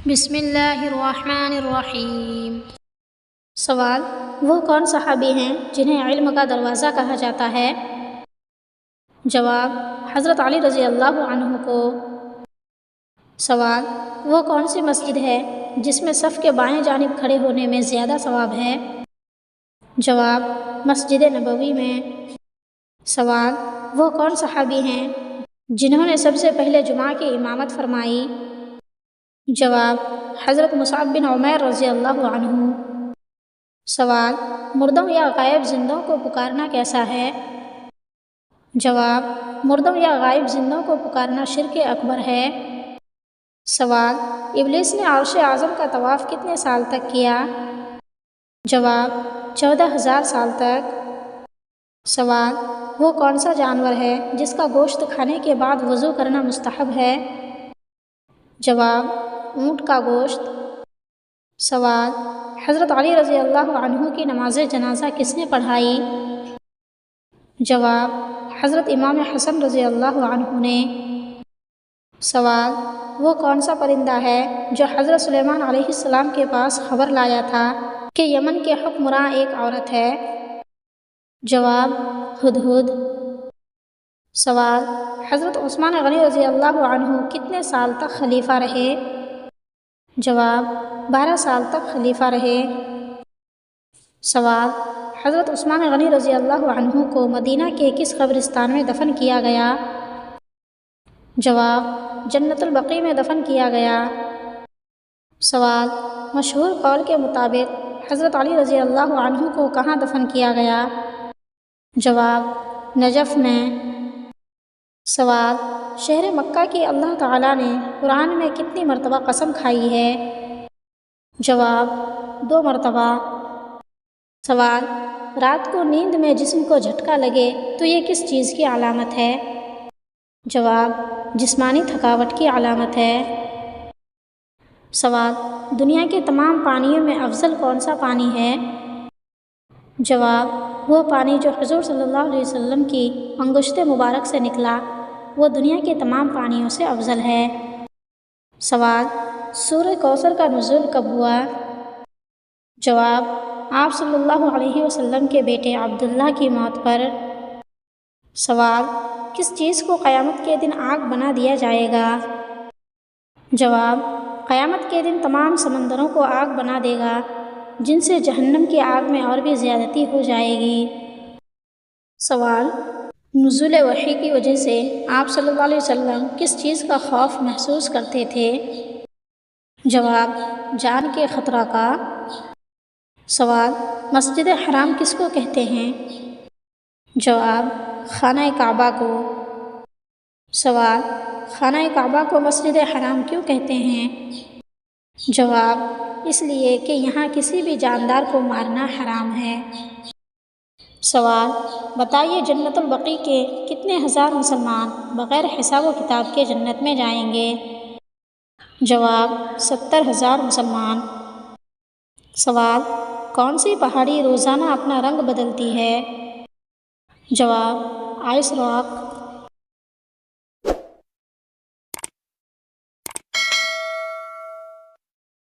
بسم اللہ الرحمن الرحیم۔ سوال: وہ کون صحابی ہیں جنہیں علم کا دروازہ کہا جاتا ہے؟ جواب: حضرت علی رضی اللہ عنہ کو۔ سوال: وہ کون سی مسجد ہے جس میں صف کے بائیں جانب کھڑے ہونے میں زیادہ ثواب ہے؟ جواب: مسجد نبوی میں۔ سوال: وہ کون صحابی ہیں جنہوں نے سب سے پہلے جمعہ کی امامت فرمائی؟ جواب: حضرت مصعب بن عمیر رضی اللہ عنہ۔ سوال: مردوں یا غائب زندوں کو پکارنا کیسا ہے؟ جواب: مردوں یا غائب زندوں کو پکارنا شرک اکبر ہے۔ سوال: ابلیس نے عرش اعظم کا طواف کتنے سال تک کیا؟ جواب: 14,000 سال تک۔ سوال: وہ کون سا جانور ہے جس کا گوشت کھانے کے بعد وضو کرنا مستحب ہے؟ جواب: اونٹ کا گوشت۔ سوال: حضرت علی رضی اللہ عنہ کی نماز جنازہ کس نے پڑھائی؟ جواب: حضرت امام حسن رضی اللہ عنہ نے۔ سوال: وہ کون سا پرندہ ہے جو حضرت سلیمان علیہ السلام کے پاس خبر لایا تھا کہ یمن کے حکمراں ایک عورت ہے؟ جواب: ہدہد۔ سوال: حضرت عثمان غنی رضی اللہ عنہ کتنے سال تک خلیفہ رہے؟ جواب: 12 سال تک خلیفہ رہے۔ سوال: حضرت عثمان غنی رضی اللہ عنہ کو مدینہ کے کس قبرستان میں دفن کیا گیا؟ جواب: جنت البقیع میں دفن کیا گیا۔ سوال: مشہور قول کے مطابق حضرت علی رضی اللہ عنہ کو کہاں دفن کیا گیا؟ جواب: نجف میں۔ سوال: شہر مکہ کی اللہ تعالیٰ نے قرآن میں کتنی مرتبہ قسم کھائی ہے؟ جواب: 2 مرتبہ۔ سوال: رات کو نیند میں جسم کو جھٹکا لگے تو یہ کس چیز کی علامت ہے؟ جواب: جسمانی تھکاوٹ کی علامت ہے۔ سوال: دنیا کے تمام پانیوں میں افضل کون سا پانی ہے؟ جواب: وہ پانی جو حضور صلی اللہ علیہ وسلم کی انگشت مبارک سے نکلا، وہ دنیا کے تمام پانیوں سے افضل ہے۔ سوال: سورہ کوثر کا نزول کب ہوا؟ جواب: آپ صلی اللہ علیہ وسلم کے بیٹے عبداللہ کی موت پر۔ سوال: کس چیز کو قیامت کے دن آگ بنا دیا جائے گا؟ جواب: قیامت کے دن تمام سمندروں کو آگ بنا دے گا، جن سے جہنم کی آگ میں اور بھی زیادتی ہو جائے گی۔ سوال: نزول وحی کی وجہ سے آپ صلی اللہ علیہ وسلم کس چیز کا خوف محسوس کرتے تھے؟ جواب: جان کے خطرہ کا۔ سوال: مسجد حرام کس کو کہتے ہیں؟ جواب: خانہ کعبہ کو۔ سوال: خانہ کعبہ کو مسجد حرام کیوں کہتے ہیں؟ جواب: اس لیے کہ یہاں کسی بھی جاندار کو مارنا حرام ہے۔ سوال: بتائیے جنت البقیع کے کتنے ہزار مسلمان بغیر حساب و کتاب کے جنت میں جائیں گے؟ جواب: 70,000 مسلمان۔ سوال: کون سی پہاڑی روزانہ اپنا رنگ بدلتی ہے؟ جواب: آئس راک۔